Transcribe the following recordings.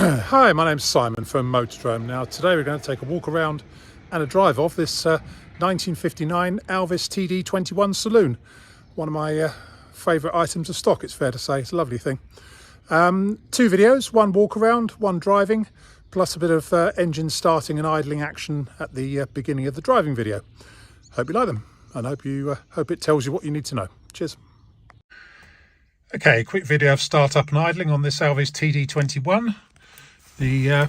Hi, my name's Simon from Motodrome. Now today we're going to take a walk around and a drive of this 1959 Alvis TD21 saloon. One of my favourite items of stock, it's fair to say. It's a lovely thing. Two videos, one walk around, one driving, plus a bit of engine starting and idling action at the beginning of the driving video. Hope you like them and hope it tells you what you need to know. Cheers. Okay, quick video of startup and idling on this Alvis TD21. The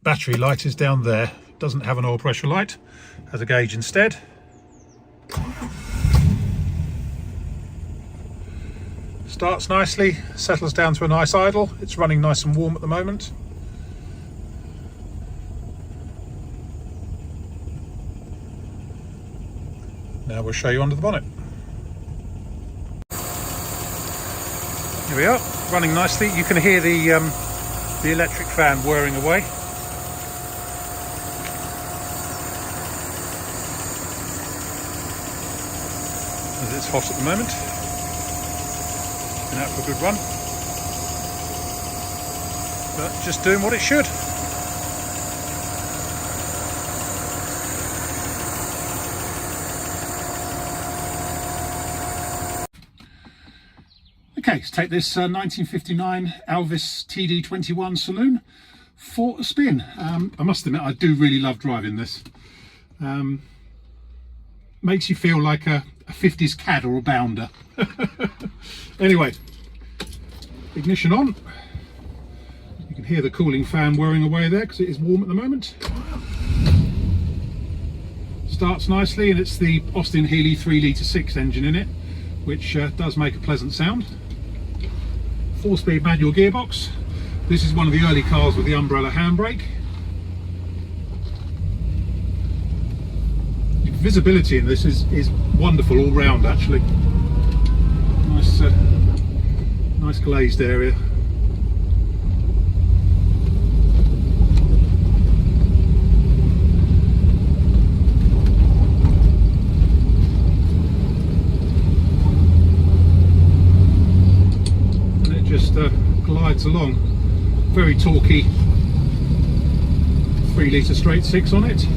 battery light is down there. Doesn't have an oil pressure light, has a gauge instead. Starts nicely, settles down to a nice idle. It's running nice and warm at the moment. Now we'll show you under the bonnet. Here we are, running nicely. You can hear the electric fan whirring away. As it's hot at the moment. Been out for a good run. But just doing what it should. Okay, let's take this 1959 Alvis TD21 saloon for a spin. I must admit, I do really love driving this. Makes you feel like a 50s cad or a bounder. Anyway, ignition on. You can hear the cooling fan whirring away there because it is warm at the moment. Starts nicely, and it's the Austin Healey 3 litre 6 engine in it, which does make a pleasant sound. 4-speed manual gearbox. This is one of the early cars with the umbrella handbrake. The visibility in this is wonderful all round, actually. Nice glazed area. Just glides along. Very torquey 3 litre straight 6 on it.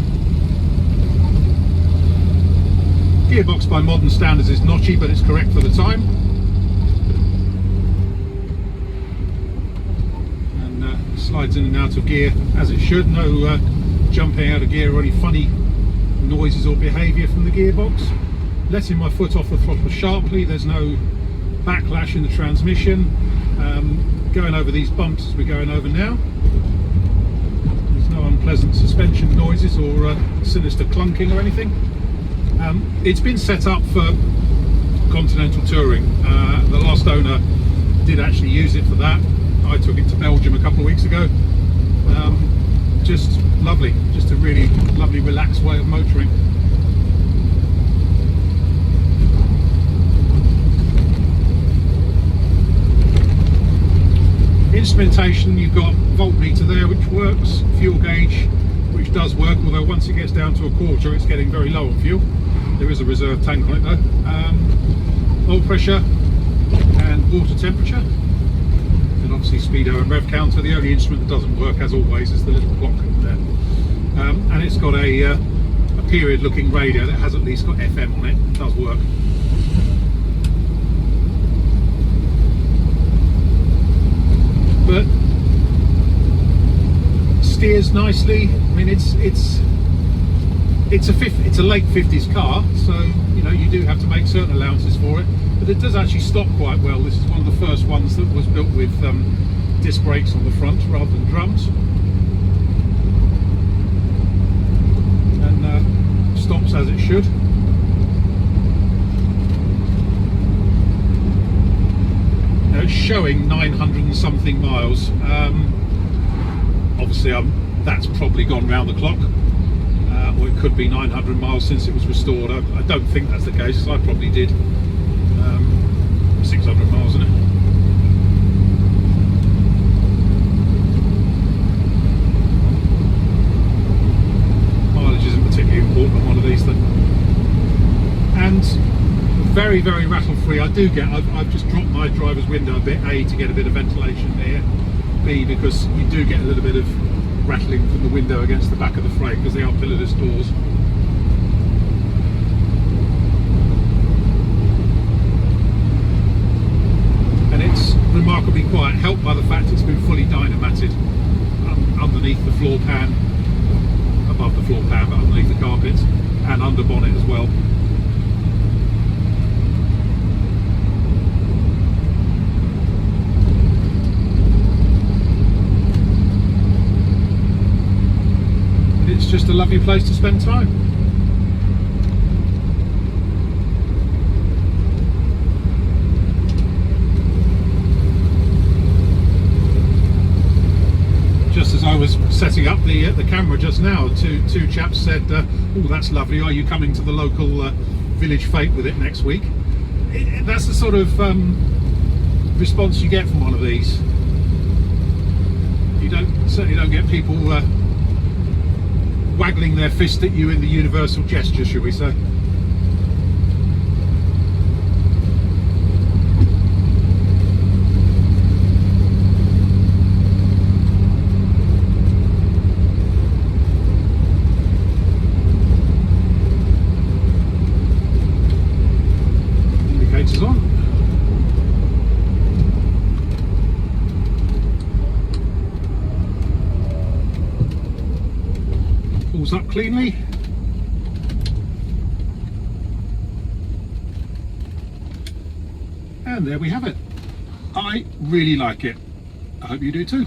Gearbox by modern standards is notchy, but it's correct for the time. And slides in and out of gear as it should. No jumping out of gear or any funny noises or behaviour from the gearbox. Letting my foot off the throttle sharply. There's no backlash in the transmission. Going over these bumps as we're going over now. There's no unpleasant suspension noises or sinister clunking or anything. It's been set up for continental touring. The last owner did actually use it for that. I took it to Belgium a couple of weeks ago. Just lovely, just a really lovely relaxed way of motoring. Instrumentation, you've got voltmeter there which works, fuel gauge which does work, although once it gets down to a quarter it's getting very low on fuel. There is a reserve tank on it though. Oil pressure and water temperature, and obviously speedo and rev counter. The only instrument that doesn't work, as always, is the little clock there. And it's got a period looking radio that has at least got FM on it. It does work. But steers nicely. I mean, it's a late 50s car, so you know you do have to make certain allowances for it. But it does actually stop quite well. This is one of the first ones that was built with disc brakes on the front rather than drums, and stops as it should. It's showing 900 and something miles. Obviously that's probably gone round the clock, or it could be 900 miles since it was restored. I don't think that's the case. I probably did 600 miles in it. Mileage isn't particularly important on one of these things. And very, very rattle free. I've just dropped my driver's window a bit, A, to get a bit of ventilation here, B, me because you do get a little bit of rattling from the window against the back of the frame because they are pillarless doors. And it's remarkably quiet, helped by the fact it's been fully dynamated underneath the floor pan, above the floor pan but underneath the carpet, and under bonnet as well. It's just a lovely place to spend time. Just as I was setting up the camera just now, two chaps said, "Oh, that's lovely. Are you coming to the local village fete with it next week?" That's the sort of response you get from one of these. You certainly don't get people waggling their fist at you in the universal gesture, shall we say. Indicators on. Pulls up cleanly. And there we have it. I really like it. I hope you do too.